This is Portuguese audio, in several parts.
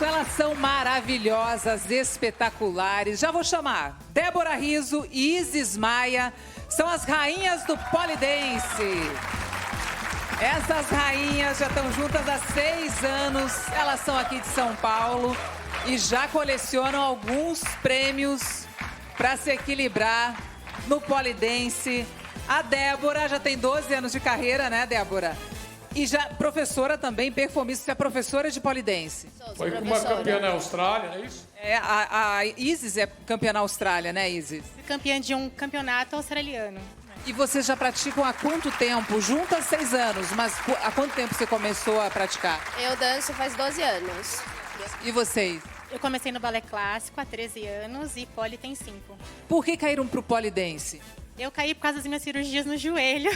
Elas são maravilhosas, espetaculares. Já vou chamar Débora Rizzo e Isis Maia. São as rainhas do polidense. Essas rainhas já estão juntas há 6 anos. Elas são aqui de São Paulo e já colecionam alguns prêmios para se equilibrar no polidense. A Débora já tem 12 anos de carreira, né, Débora? E já professora também, performista, você é professora de polidense. Foi uma campeã na Austrália, não é isso? É, a Isis é campeã na Austrália, né, Isis? Campeã de um campeonato australiano. E vocês já praticam há quanto tempo? Juntas 6 anos, mas há quanto tempo você começou a praticar? Eu danço faz 12 anos. E vocês? Eu comecei no balé clássico há 13 anos e pole tem 5. Por que caíram pro polidense? Eu caí por causa das minhas cirurgias no joelho.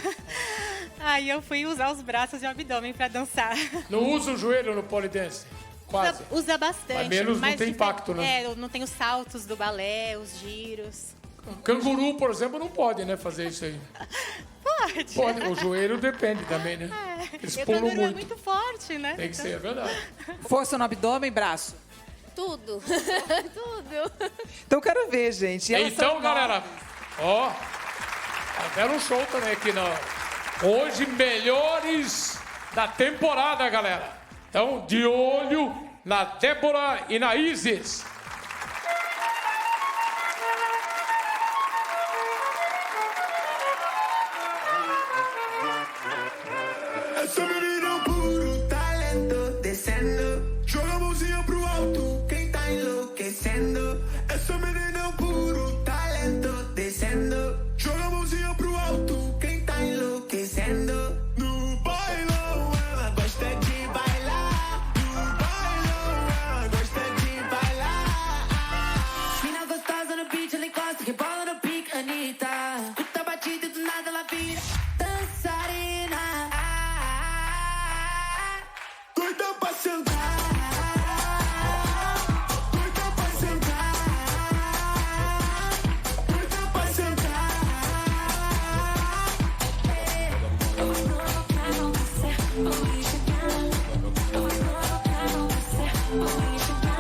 Aí eu fui usar os braços e o abdômen para dançar. Não usa o joelho no polidense? Quase. Usa bastante. Mas menos não tem impacto, né? É, não tem os saltos do balé, os giros. Canguru, por exemplo, não pode, né, fazer isso aí. Pode. Pode, o joelho depende também, né? Eles E o pulam canguru é muito. muito forte, né? Tem que ser, é verdade. Força no abdômen, braço? Tudo. Tudo. Então quero ver, gente. Elas Então, são galera, ó, deram um show também aqui hoje, melhores da temporada, galera. Então, de olho na Débora e na Isis. Essa menina é um puro talento, descendo. Joga a mãozinha pro alto, quem tá enlouquecendo. Essa menina é um puro talento, descendo. Joga a mãozinha pro alto, quem tá enlouquecendo. No bailão, ela gosta de bailar. No bailão, ela gosta de bailar. Mina gostosa no beat, ela encosta, que bola no pique, Anitta. Escuta a batida e do nada ela vira dançarina. Doida pra sentar. Doida pra sentar. Doida pra sentar. Eu vou provocar você, vou me chegar. Eu vou provocar você, vou me chegar.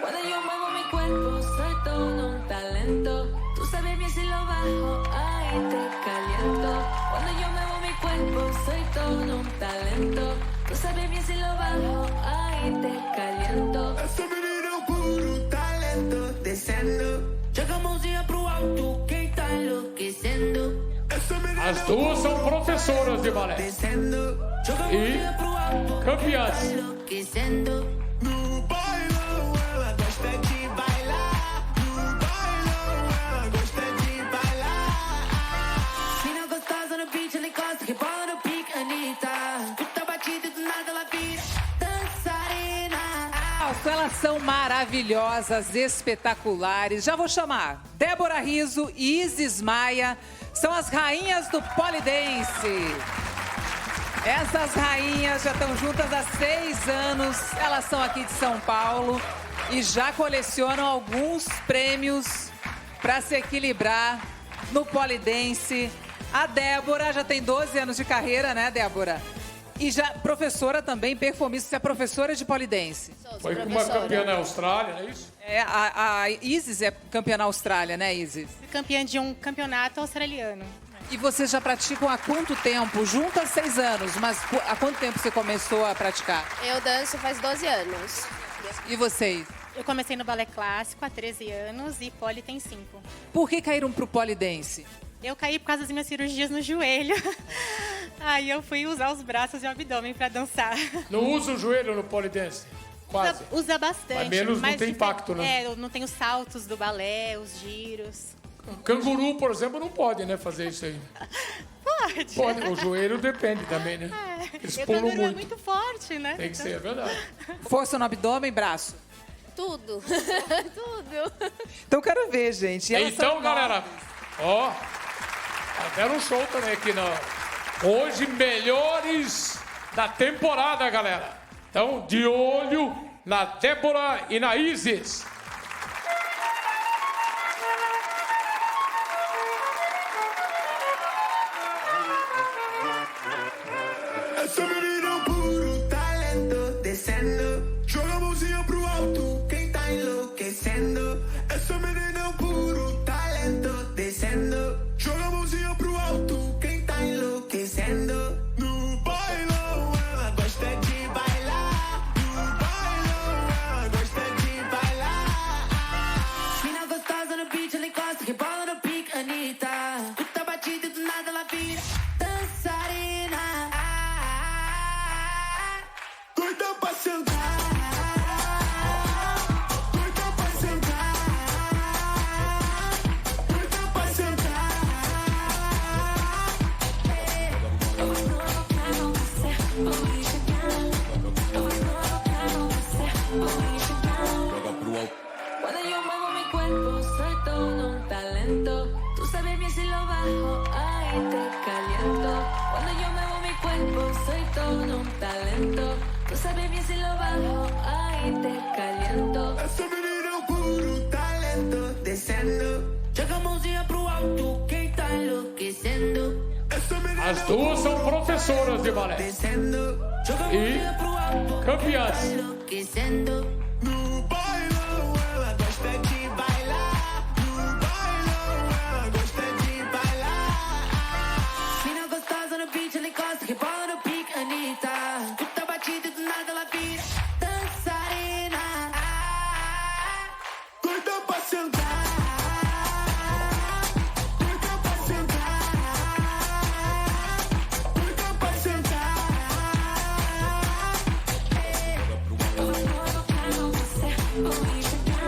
Cuando yo muevo mi cuerpo, soy todo un talento. Tú sabes bien si lo bajo, ahí te caliento. Cuando yo muevo mi cuerpo, soy todo un talento. Tú sabes bien si lo bajo, ahí te caliento. Essa menina é um puro talento, descendo. Joga a mãozinha pro alto, quem tá enlouquecendo. Essa menina As duas são professoras de balé descendo. Joga a mãozinha pro alto, campeãs. enlouquecendo. No bailão, ela gosta de bailar. No bailão, ela gosta de bailar. Mina gostosa no beat, ela encosta, que bola no pique, Anitta. Escuta a batida e do nada ela vira dançarina. Elas são maravilhosas, espetaculares. Já vou chamar Débora Rizzo e Isis Maia. São as rainhas do polidense. Essas rainhas já estão juntas há 6 anos. Elas são aqui de São Paulo e já colecionam alguns prêmios para se equilibrar no polidense. A Débora já tem 12 anos de carreira, né, Débora? E já professora também, performista, você é professora de polidense. Foi uma campeã na Austrália, não é isso? É, a Isis é campeã na Austrália, né, Isis? Campeã de um campeonato australiano. E vocês já praticam há quanto tempo? Juntas 6 anos, mas há quanto tempo você começou a praticar? Eu danço faz 12 anos. E vocês? Eu comecei no balé clássico há 13 anos e pole tem 5. Por que caíram pro polidense? Eu caí por causa das minhas cirurgias no joelho. Aí eu fui usar os braços e o abdômen para dançar. Não usa o joelho no polidense? Quase. Usa bastante. Mas menos não tem impacto, né? É, não tem os saltos do balé, os giros. Canguru, por exemplo, não pode, né, fazer isso aí. Pode. Pode, o joelho depende também, né? Eles E o pulam canguru é muito. muito forte, né? Tem que ser, é verdade. Força no abdômen, braço? Tudo. Tudo. Então quero ver, gente. Elas Então, são galera, ó, deram um show também aqui hoje, melhores da temporada, galera. Então, de olho na Débora e na Isis. Essa menina é um puro talento, descendo. Joga Essa menina é um puro talento, descendo. Joga a mãozinha pro alto, quem tá enlouquecendo. Essa menina As duas são professoras de balé descendo. Joga a mãozinha pro alto, campeãs. enlouquecendo. No bailão ela gosta de bailar. No bailão ela gosta de bailar. Mina gostosa no beat, ela encosta, rebola no pique, Anitta. Escuta a batida e do nada ela vira dançarina. Doida pra sentar. Doida pra sentar. Doida pra sentar. Eu vou provocar com você, vou chegar.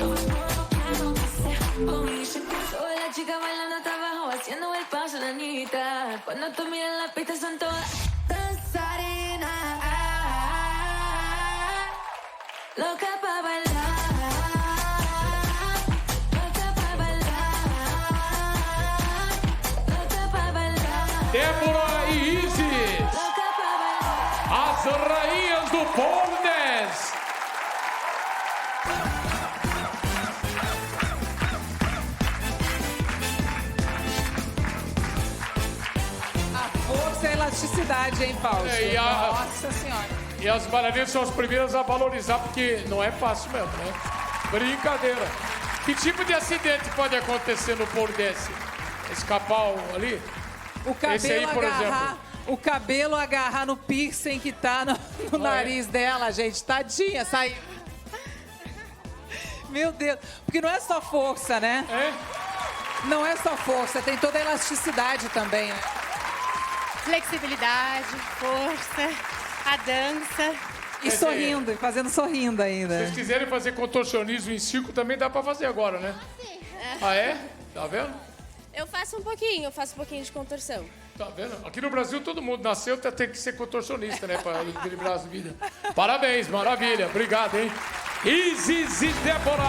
Eu vou provocar com você, vou chegar. Soy la chica bailando hasta abajo, haciendo el paso, la Anita. Cuando tú miras la pista son todas Dançarina. loca pa' bailar. Loca pa' bailar. Loca pa' bailar. Débora e Isis, Loca pa' bailar. as rainhas do pole dance. A força e a elasticidade, hein, Fausto? É, e Nossa Senhora. E as bailarinas são as primeiras a valorizar, porque não é fácil mesmo, né? Brincadeira. Que tipo de acidente pode acontecer no pole dance? Escapar ali? O cabelo Esse aí, por agarrar, exemplo. o cabelo agarrar no piercing que tá no nariz dela, gente. Tadinha, saiu. Meu Deus. Porque não é só força, né? É? Não é só força, tem toda a elasticidade também, né? Flexibilidade, força, a dança. E sorrindo, e fazendo sorrindo Se ainda. vocês quiserem fazer contorcionismo em circo, também dá pra fazer agora, né? Ah, é? Tá vendo? Eu faço um pouquinho de contorção. Tá vendo? Aqui no Brasil todo mundo nasceu tem que ser contorcionista, né? Pra equilibrar as vidas. Parabéns, maravilha. Obrigado, hein? Isis e Débora!